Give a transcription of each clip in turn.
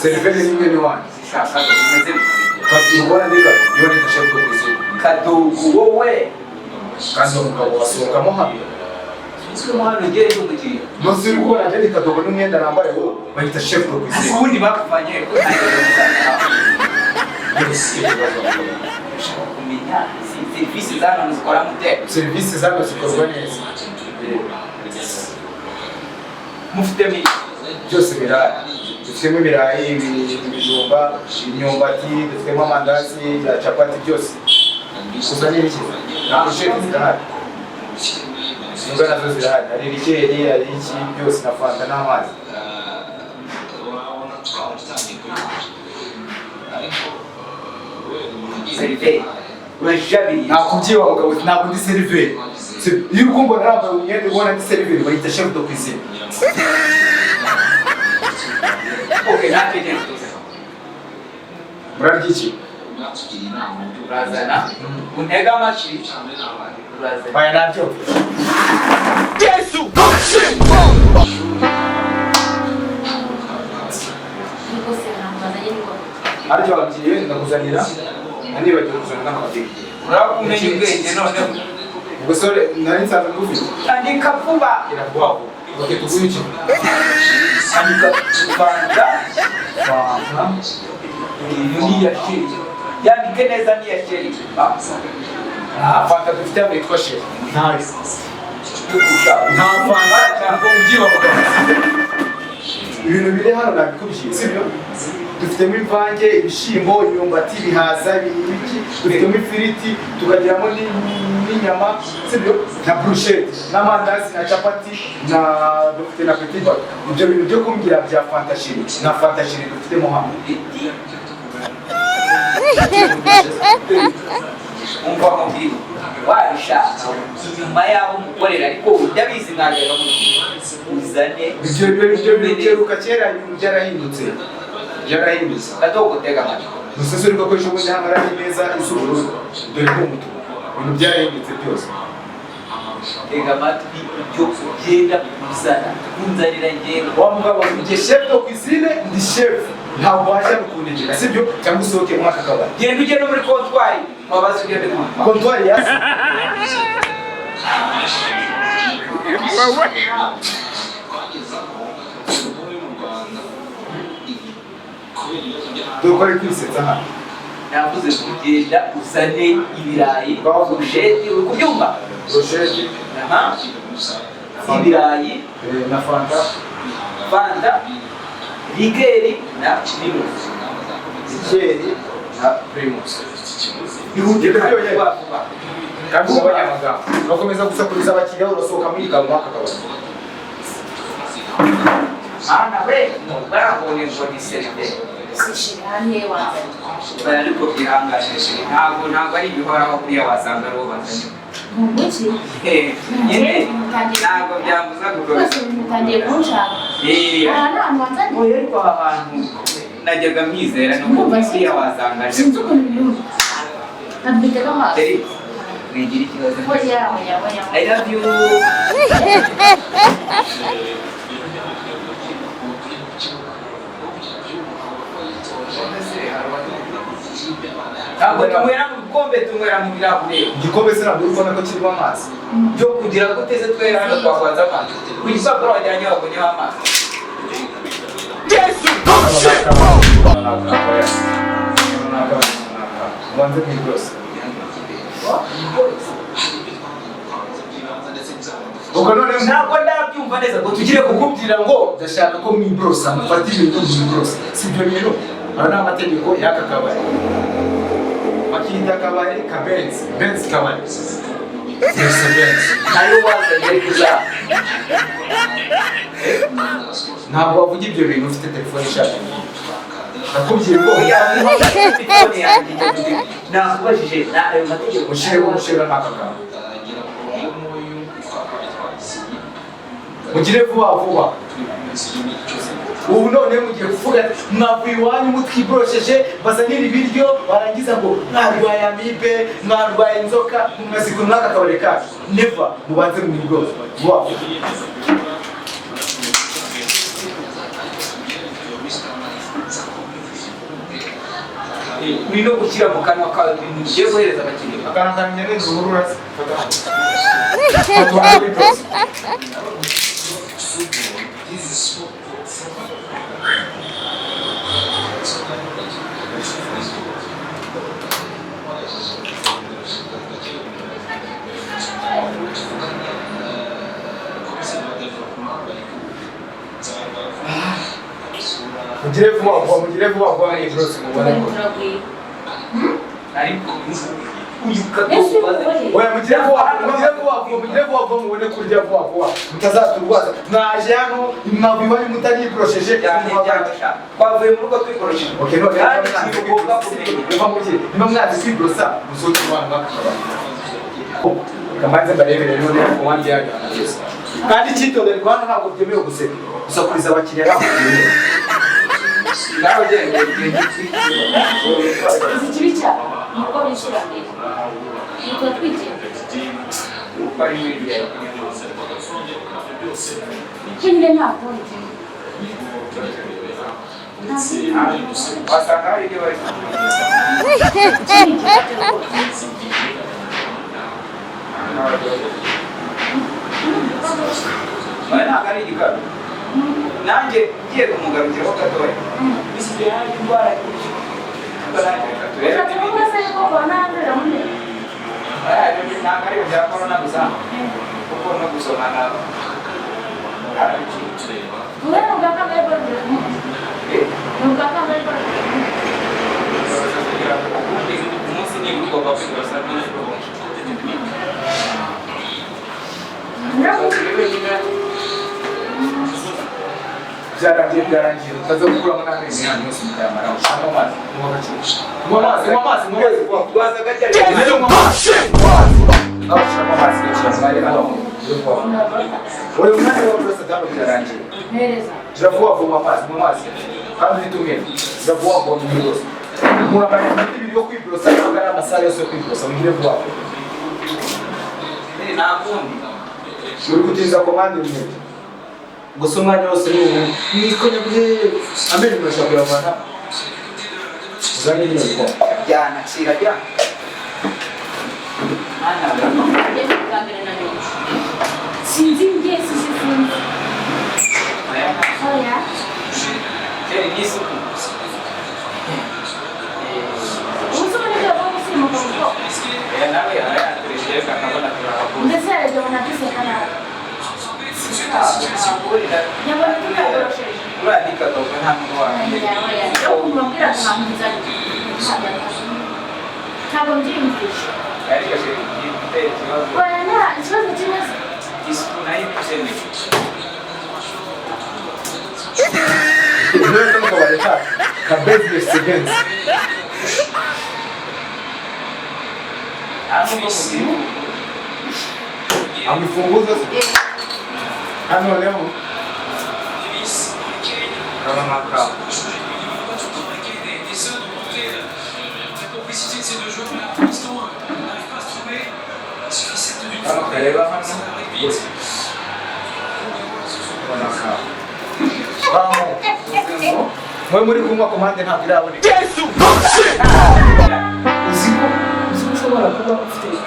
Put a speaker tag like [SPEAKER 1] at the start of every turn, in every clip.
[SPEAKER 1] seriveri nimwe ni wani
[SPEAKER 2] shaka bimeze
[SPEAKER 1] ubona ndika iyo ni chef de cuisine
[SPEAKER 2] kadogo wowe
[SPEAKER 1] kandi umugabo wasohokamo hano
[SPEAKER 2] siko hano ngiye cy'umukiriya
[SPEAKER 1] muzi uko najye kadogo n'umwenda nambaye wo bahita chef de cuisine
[SPEAKER 2] ubundi bakuvanye serivisi zano zikora mute
[SPEAKER 1] serivisi zano zikorwa neza
[SPEAKER 2] mufite
[SPEAKER 1] byose birahari dufitemo ibirayi ibijumba imyumbati dufitemo amandazi capati byose gusa n'ibiki nta busheti zirahari inzoga nazo zirahari hari rikeri hari iki byose na fanta n'amazi
[SPEAKER 2] seriveri urajabiri
[SPEAKER 1] nakubyiba mugabo ntabwo ndi seriveri iyo ukumbona nambaye umwenda ubona ndi seriveri bahita chef de cuisine
[SPEAKER 2] okay natwe genda
[SPEAKER 1] murarya iki
[SPEAKER 2] urazana untega amatwi urazana
[SPEAKER 1] baya nabyo
[SPEAKER 3] Yesu
[SPEAKER 1] ariko bagiye ndakuzanira nibagiwe kuzana n'amateke
[SPEAKER 2] urakumenya ubwenge none
[SPEAKER 1] ubusore nari nsanzwe ngufite
[SPEAKER 2] andika vuba
[SPEAKER 1] iravuga okay tuguye iki
[SPEAKER 2] andika fanta ni ya sheri yandike neza ni ya sheri
[SPEAKER 1] fanta dufite hano yitwa sheri nta fanta cyangwa ubyiba mugabo ibintu biri hano nabikubwiye sibyo dufitemo imvange ibishimbo imyumbati ibihaza ibiki dufitemo ifiriti tukagiramo n'inyama sibyo na bruschette n'amandazi na capati na dufite na petit beurre ibyo bintu byo kumbwira bya fanta shiri na fanta shiri dufitemo hano
[SPEAKER 2] umva mubiri wabishaka inyuma yabo mukorera ariko utabizi mwagera uzane
[SPEAKER 1] ibyo biruka kera ibintu byarahindutse
[SPEAKER 2] kadogo tega amatwi
[SPEAKER 1] musese uri gukoresha ubundi hano ari neza iz'ubururu dore ko umutuku ibintu byarahindutse byose
[SPEAKER 2] tega amatwi ibyo ugenda kuzana kunzanira ngendo
[SPEAKER 1] wa mugabo njye chef de cuisine ndi chef ntabwo wajya kunegera sibyo cyangwa usohoke mu aka kabari
[SPEAKER 2] genda ugende muri kontwari wabaze ugende kumva
[SPEAKER 1] kontwari yasi dukore kwisetsa hano
[SPEAKER 2] navuze kugenda uzane ibirayi bruschette uri kubyumva
[SPEAKER 1] bruschette
[SPEAKER 2] aha ibirayi
[SPEAKER 1] na
[SPEAKER 2] fanta likeri na primus
[SPEAKER 1] likeri na primus ihute byo yewe kandi ubonye amagambo bakomeza gusakuriza abakiriya urasohoka muri gahunda akabari
[SPEAKER 2] ana we barabone ngo ni seriveri
[SPEAKER 4] sishirane wazanye
[SPEAKER 2] ariko byihanganije ntabwo ari ibihoraho kuriya wasanga aribo bazanye
[SPEAKER 4] mubuki
[SPEAKER 2] nyine ntabwo byambuza gukora
[SPEAKER 4] rwose mutangiye kunshaka aha nta hantu wanzanye
[SPEAKER 2] oya ariko aha hantu najyaga mwizera nuko kuriya wasanga aje
[SPEAKER 4] sinzi ukuntu biyumva nabitega amaso
[SPEAKER 2] wigira ikibazo
[SPEAKER 4] oya
[SPEAKER 2] I love you ntabwo tunywera mu bikombe tunywera mu birahure
[SPEAKER 1] igikombe se ntabwo ubona ko kirimo amazi
[SPEAKER 2] byo kugira ngo uteze twera hano twakwanza amazi ku gipapuro wajyanye wabonyeho amazi
[SPEAKER 3] Yesu
[SPEAKER 1] ubanze kwiborosa ubwo none
[SPEAKER 2] ntabwo ndabyumva neza ngo
[SPEAKER 1] tugire kukubwira ngo ndashaka ko mwiborosa mufate ibintu mwiborosa si ibyo bintu aya ni amategeko y'aka kabari bakita akabari ka benzi kabari
[SPEAKER 2] nayo wazanye ariko uzaba
[SPEAKER 1] ntabwo wavuga ibyo bintu ufite telefone ishaka nakubwiye ngo
[SPEAKER 2] telefone yanjye nakubajije ayo mategeko
[SPEAKER 1] umushinga n'aka kantu mugire vuba vuba ubu none mugiye kuvuga mwavuye iwanyu mutwiborosheje bazanira ibiryo barangiza ngo mwarwaye amibe mwarwaye inzoka mumaziko mwaka kabari kacu neva mubanze mwibroze vuba vuba
[SPEAKER 2] no gushyira mu kanwa kawe ibintu ugiye guhereza abakiriya.
[SPEAKER 1] Akanakanya n'uruhuru rasa. Mugire vuba vuba ni bros mubona ko.
[SPEAKER 2] Ariko
[SPEAKER 1] Oya mugire vuba vuba mubone kurya vuba vuba. Mutazaturwaza. Mwaje hano mwabiba mutanikorosheje.
[SPEAKER 2] Twavuye mu rugo twikorosheje.
[SPEAKER 1] Okay, no, niba mwazi kwibrosa musote abantu bakaba. Kamanze barebere none ko wandi yaga. Kandi cyitondere Rwanda ntabwo byemewe guseka. Usakuriza abakiriya ntabwo byemewe.
[SPEAKER 2] Nawe genda
[SPEAKER 4] Ikibica nuko bishura mbere. Nuko twigenda.
[SPEAKER 2] bari wigiye.
[SPEAKER 4] Kinde ntabwo ndi.
[SPEAKER 2] Wasanga hari ibyo bari ntabwo ari igikaro. Nanjye ngiye kumugarukiraho gatoya. Bisigaye hari indwara nyinshi. Ntabwo ari ibya korona gusa kuko no gusomana umunsi ni ugomba kwiborosa
[SPEAKER 1] byarangiye utaza gukuramo n'amezi yanyu yose mukayamara ushaka amazi munywa amazi
[SPEAKER 2] rwaza gake
[SPEAKER 1] abashiramo amazi gacira mwari aho uri umwanya wa byose kandi birarangiye jiravuba vuba amazi kandi bitumye jiravuba vuba mu byose umuntu amara imiti ibiri yo kwiborosa cyangwa ari amasaha yose yo kwiborosa mugire vuba
[SPEAKER 2] nta kundi
[SPEAKER 1] uri gutinza komande umwete gusa umwanya wose ni ubu nikonya bwe amenyo murashaka kuyavana uzanye n'ibyo
[SPEAKER 2] byanacira bya
[SPEAKER 4] sinzi njye sinzi oya
[SPEAKER 2] ni isuku
[SPEAKER 4] ubuzima nibyo bwo gusimuka kuko
[SPEAKER 2] nawe yarayakoresheje kakabona turahabona
[SPEAKER 4] ndetse yaje munateseka nawe nyabona tukakorosheje
[SPEAKER 2] urandika toka nta muntu wanjye
[SPEAKER 4] yo kumubwira kumangiza ntabwo mbyiyumvisha
[SPEAKER 2] ariko se gifite ikibazo
[SPEAKER 4] oya nta ikibazo kimeze
[SPEAKER 2] isuku nayo ibikenewe
[SPEAKER 1] Ndio kama waleta ka business events amefunguza hano leo
[SPEAKER 2] kama makao kama kareba hano
[SPEAKER 1] mwe muri kumwa komande ntabwo iraboneka uziko ushobora kuba ufite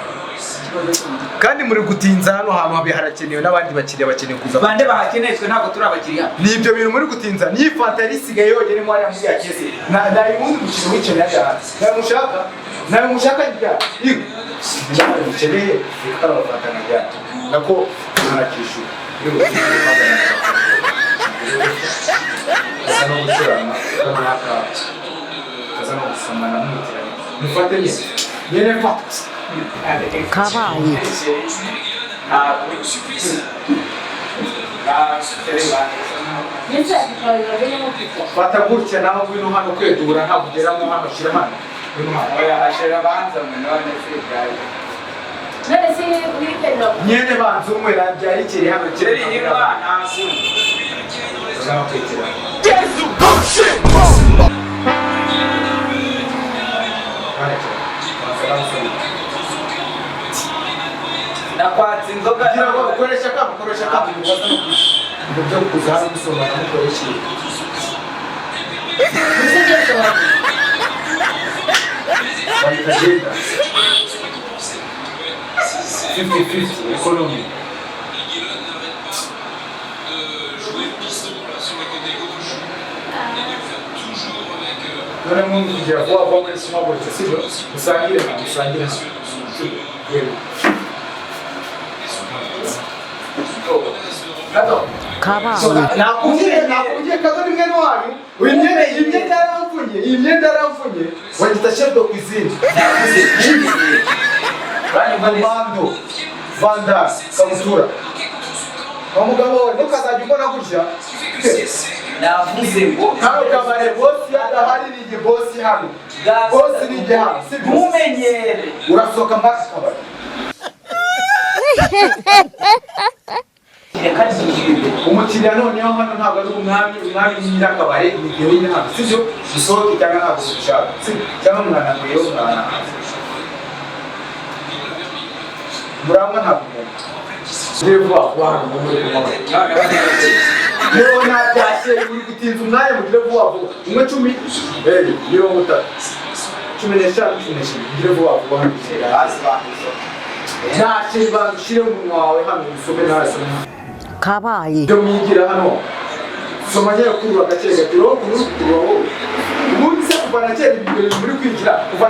[SPEAKER 1] kandi muri gutinza hano hantu habe harakenewe n'abandi bakiriya bakeneye kuza
[SPEAKER 2] bande bahakeneye twe ntabwo turi abakiriya
[SPEAKER 1] ni ibyo bintu muri gutinza ni fanta risigaye yogene mu hariya muri ya kese na undi mukino wicaye hariya nawe mushaka ibya igo nawe mukeneye ikara fanta na bya nako tunarakishu asa no gucurama kanaka asa no gusomana n'umutiranye mufate nyene fata
[SPEAKER 5] kabaye
[SPEAKER 1] fata gutya naho ngwino hano kwedura ntabwo ugeramo hano shyira hano ngwino hano
[SPEAKER 4] none se witerera
[SPEAKER 1] nyene banza umwe nabyarikiri hano kiri
[SPEAKER 2] nakwatse inzoga
[SPEAKER 1] kugira ngo ukoresha kamo ngo byo kuza hano gusomana mukoresha bayita agenda 50-50 economy. None muntu kugira vuba vuba muri sima gutya sibyo usangire
[SPEAKER 5] kabaye
[SPEAKER 1] nakubwiye kazo ni mwene wanyu iyi myenda yaramfunye wagita chef de cuisine bando vanda kamutura umugabo we ntukazajya umbona gutya
[SPEAKER 2] navuze ngo
[SPEAKER 1] hano kabare bosi adahari ni bosi hano bosi ni hano
[SPEAKER 2] mumenyere
[SPEAKER 1] urasoka mpaka kabare umukiriya noneho hano ntabwo ari umwami ny'irakabare ni igihe uri hano sibyo dusohoke cyangwa ntabwo dushaka cyangwa mwananguyeho mwananahaza murangwa ntabwo umuntu vuba vuba hano muri kumabara yewe nabyashye uri gutinza umwanya mugire vuba vuba umwe 10 30 15 mugire vuba vuba hano nashe badushire mu wawe hano usome nase
[SPEAKER 5] kabaye
[SPEAKER 1] byo mwigira hano soma nyine kurura gake gatiro kururo ubundi se kuva na cyera ibintu muri kwigira kuva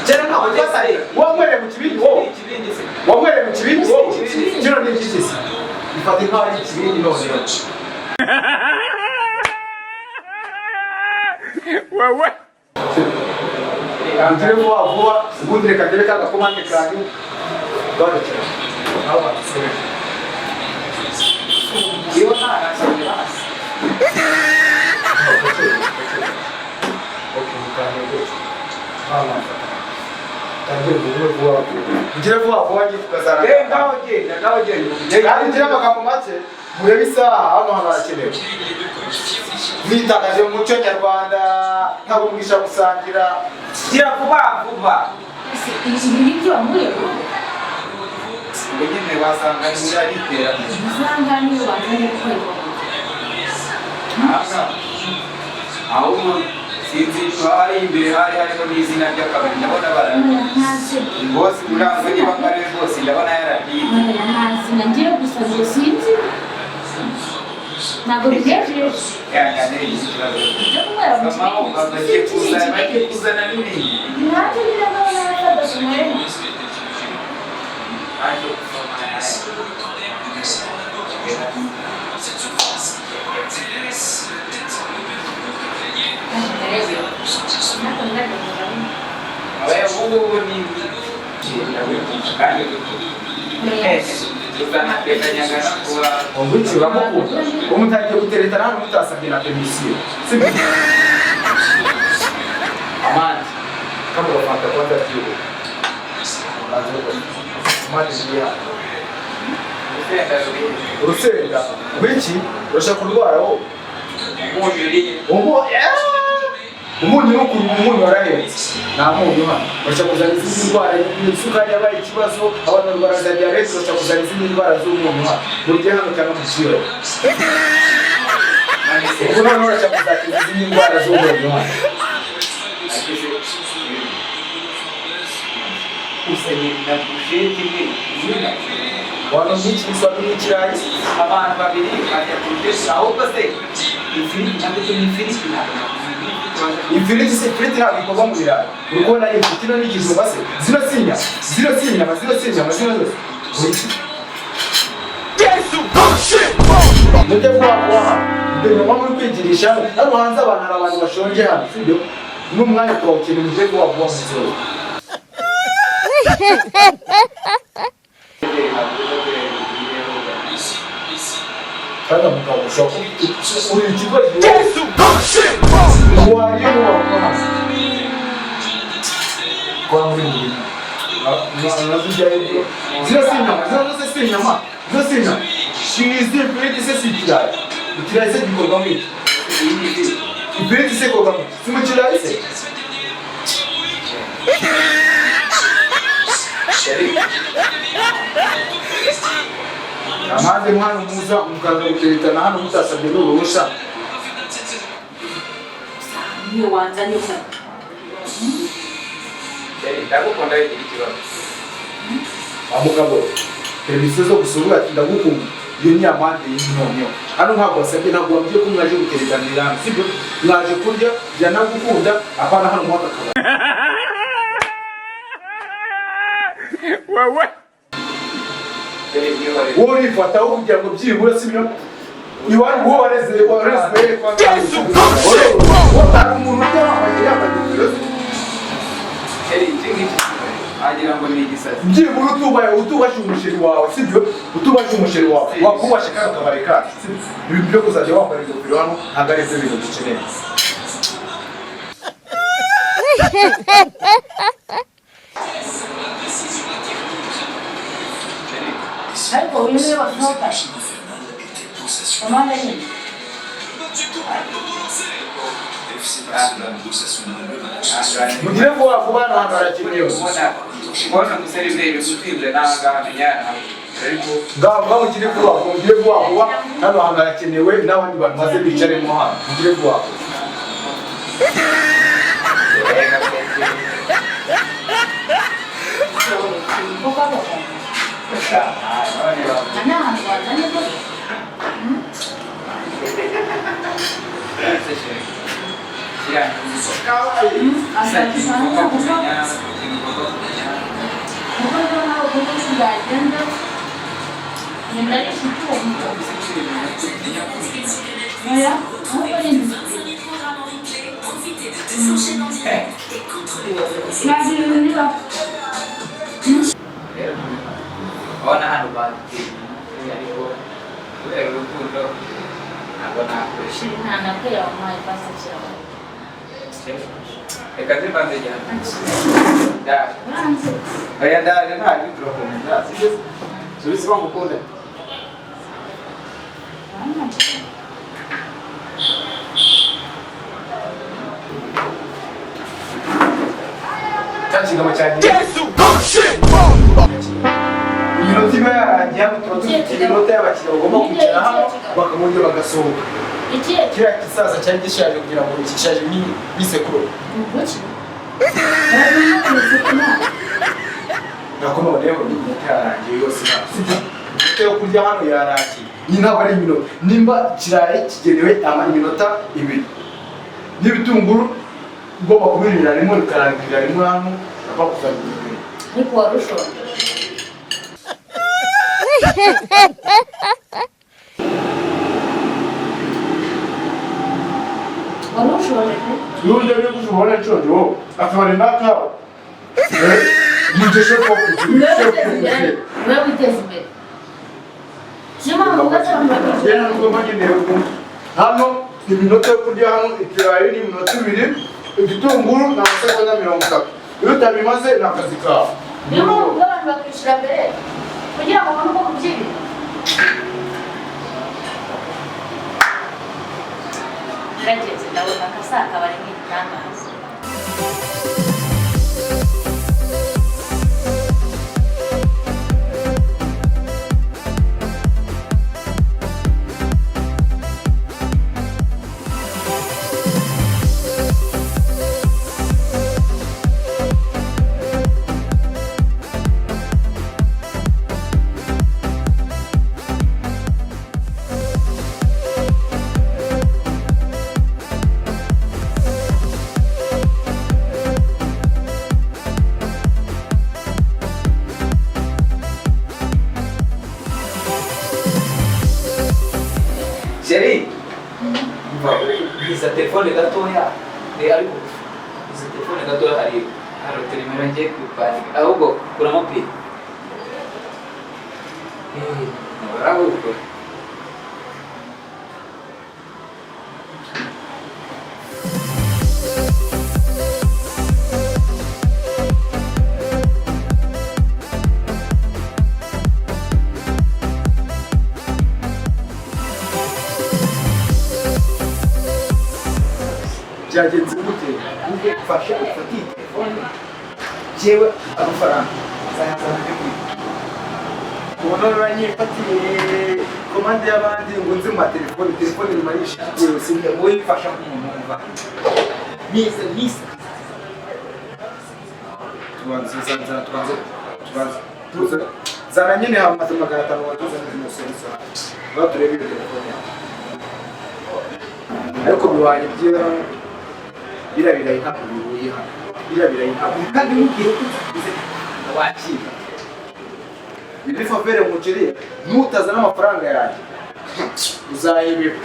[SPEAKER 1] cyera ntabwo twasaye wamwereye mu kibindi wowe wamwereye mu kibindi wowe kino ni iki se ifate nkaho ari ikibindi none
[SPEAKER 3] wewe
[SPEAKER 1] Andire vuba vuba ubundi reka ndere kagakomande kanyu bagakira aho basore
[SPEAKER 2] iyo ntarasabye basi
[SPEAKER 1] Ugire vuba vuba ngiye kukazana
[SPEAKER 2] ngaho genda
[SPEAKER 1] kandi ngira amagambo make murebe isaha hano harakenewe mwitakaje mu muco nyarwanda ntabwo mwisha gusangira
[SPEAKER 2] gira vuba vuba
[SPEAKER 4] ibyo wamureba
[SPEAKER 2] nyine wasanga ni muri iterambere
[SPEAKER 4] usanga niyo bazanye gukorerwa
[SPEAKER 2] ahubwo sinzi hari imbere hariho n'izina ry'akabari ndabona bose urangwa niba ngari rwose ndabona yarahiye
[SPEAKER 4] ntazina ngiye gusa ngo sinzi ntabwo bigejeje
[SPEAKER 2] yangane ikibazo
[SPEAKER 4] ibyo kubera mu
[SPEAKER 2] bagiye kuzana n'ibindi
[SPEAKER 4] ntacyo ngira ngo n'abadasomera
[SPEAKER 1] Umwici uramukunda umutagiye guteretana hano mutasabye na permission sibyo amani kama wafata kwanza kidogo urusenda wiki urashaka kurwara wowe umunyu umunyu warahetse nta munyu hano urashaka kuzana izindi ndwara isukari yabaye ikibazo abantu baraza diabete urashaka kuzana izindi ndwara z'umunyu hano burya hano cyangwa mu kiyo ubu none urashaka kuzana izindi ndwara z'umunyu hano
[SPEAKER 2] usengera busheti imwe
[SPEAKER 1] wano n'iki bisaba n'ikirayi
[SPEAKER 2] abantu babiri bajya kurutesa ahubwo se ifiriti ntabwo ifiriti
[SPEAKER 1] ifiriti se ifiriti ntabwo ikorwa mu birayi uri kubona ari ifiriti no n'ikijumba se zino si inyama zose mujye vuba vuba ibyo nyuma muri kwigirisha hano hanze abantu hari abantu bashonje hano sibyo n'umwanya turawukeneye mujye vuba vuba mu zoro kandi mugabo ushaka uri ikibazo wariye n'uwakora kwa muri muri zino si inyama shizi ifiriti se si ikirayi se gikorwamo iki ifiriti se ikorwamo iki si mu kirayi se amaze mwana muza mukaza guteretana hano mutasabye n'uruhusha
[SPEAKER 4] niyo wanzanye ko
[SPEAKER 2] ndagukunda igira ikibazo
[SPEAKER 1] amugabo televiziyo zo gusura ati ndagukunda iyo ni amande y'intonyo hano ntabwo wasabye ntabwo wabwiye ko mwaje gutereganira sibyo mwaje kurya bya nagukunda apana hano mwaka kabari
[SPEAKER 3] wewe
[SPEAKER 1] wowe urifata wo kugira ngo byibura sibyo iwari uwo wareze kwa watari umuntu ujya yambaye
[SPEAKER 2] agira ngo ni igisazi
[SPEAKER 1] byibura utubashe umusheri wawe sibyo utubashe umusheri wawe wakubashe kano kabari kacu ibintu byo kuzajya wambara ingofero hano ntabwo ari byo bintu dukeneye
[SPEAKER 4] ariko uyu niwe wasohoka komanda nyine
[SPEAKER 1] mugire vuba vuba n'ahantu harakenewe
[SPEAKER 2] kubona umuseriveri utinze n'ahangaha menyana ariko
[SPEAKER 1] ngaho mugire vuba vuba hano hantu harakenewe n'abandi bantu maze bicaremo hano mugire vuba
[SPEAKER 2] Ona hano bati ariko kubera urukundo ntabwo nakoresha
[SPEAKER 4] ntanakwiye wamuhaye pasi cyane
[SPEAKER 2] reka zibanze cyane aya ndaje nta bitorokomeza sibyo subisi bamukunda
[SPEAKER 1] cyangwa cyane
[SPEAKER 3] Yesu bullshit
[SPEAKER 1] iminota iba yarangiye hano tuba dufite iminota y'abakiriya bagomba kwicara hano bakamujya bagasohoka kiriya gisaza cyari gishaje kugira ngo gishaje n'isekuru nako noneho iminota yarangiye yose sibyo iminota yo kurya hano yarangiye iyi ntabwo ari iminota nimba ikirayi kigenewe iminota 2 n'ibitunguru ugomba kubirira rimwe bikarangirira rimwe hano bakuzanira
[SPEAKER 4] ariko warushora warushora
[SPEAKER 1] Nunde byo kushobora cyondo akabari nakawe Mujye ko
[SPEAKER 4] wewe witeze imbere Jema mugaza
[SPEAKER 1] Yena ngomba ngeneye hano iminota yo kurya hano ikirayi ni iminota 2 igitunguru na sekonda 30 iyo utabimaze nakazi kawe
[SPEAKER 4] niyo mpamvu abantu bakwishyura mbere kugira ngo babone uko kubyibira narageze ndabona akasa akabari nk'igitangaza
[SPEAKER 2] Jerry, bisa telefone gatoya ariko bisa telefone gatoya hari telemera ngiye kwipandika ahubwo kuramo pin ahubwo
[SPEAKER 1] byagenze gute ubwo fasha ufatiye telefone jewe amafaranga azayazana byo kubona uranyifatiye komande y'abandi ngo nzi mu telefone nimarisha yewe sinjya wowe mfasha nk'umuntu umva nisa tubanza zana nyine hamaze 500 watuza n'izindi serivisi baturebe iyo telefone ariko biwanye birabiraye ntabwo bihuye hano birabiraye ntabwo kandi mubwire ko tugize wakira biri favere umukiriya nutazana amafaranga yanjye uzayibeka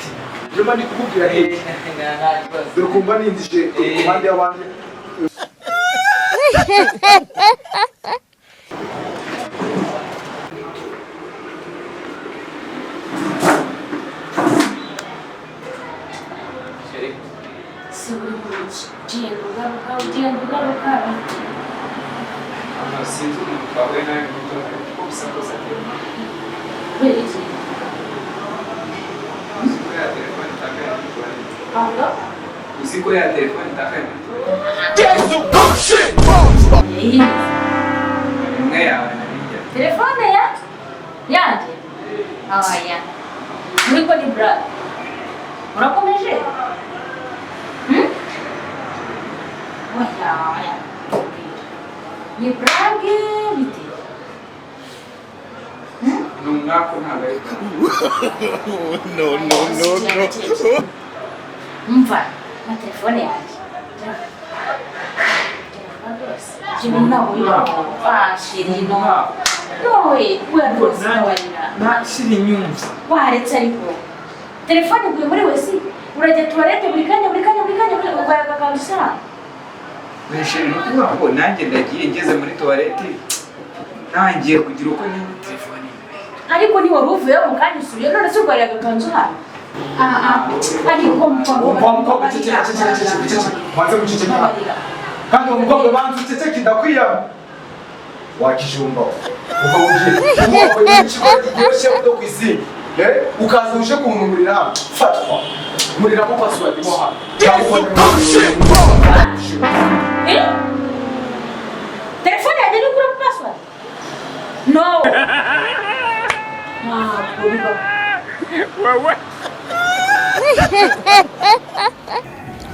[SPEAKER 1] nyuma ndi kukubwira dore kumva nindije impande y'abandi
[SPEAKER 2] sinzi umuntu twahuye nawe mu gitondo kuko bisa kose uzi ko ya telefone itakaye muri tuwarete
[SPEAKER 3] Yesu come
[SPEAKER 2] imwe yawe narijya
[SPEAKER 4] telefone yanjye oya muri ko ni brother urakomeje oya ni brage bite
[SPEAKER 2] ni umwaka ntabwo ari
[SPEAKER 4] mva na telefone yanjye Jimmy ntabwo yibaho shiri nowe we rwose nawarira
[SPEAKER 2] nashira inyumva
[SPEAKER 4] waretse ariko telefone iguye muri wese urajya tuwarete buri kanya ugayagagandusana
[SPEAKER 2] nashira no kuvuga ngo nanjye ndagiye ngeze muri tuwarete ntangiye kugira uko nyine telefone
[SPEAKER 4] ariko ni wari uvuyeho mu kanya usubiye none se ugayagaganzu hano ariko
[SPEAKER 1] umukobwa maze guceceka kandi umukobwa banza uceceke ndakwiyama wakijumba uva ugiye ukoreshe udo kwizina ukaza uje kuntumurira hano fatwa murira ko password mo hano
[SPEAKER 4] telefone yanjye ni kuri password no
[SPEAKER 3] wewe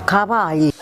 [SPEAKER 5] kabaye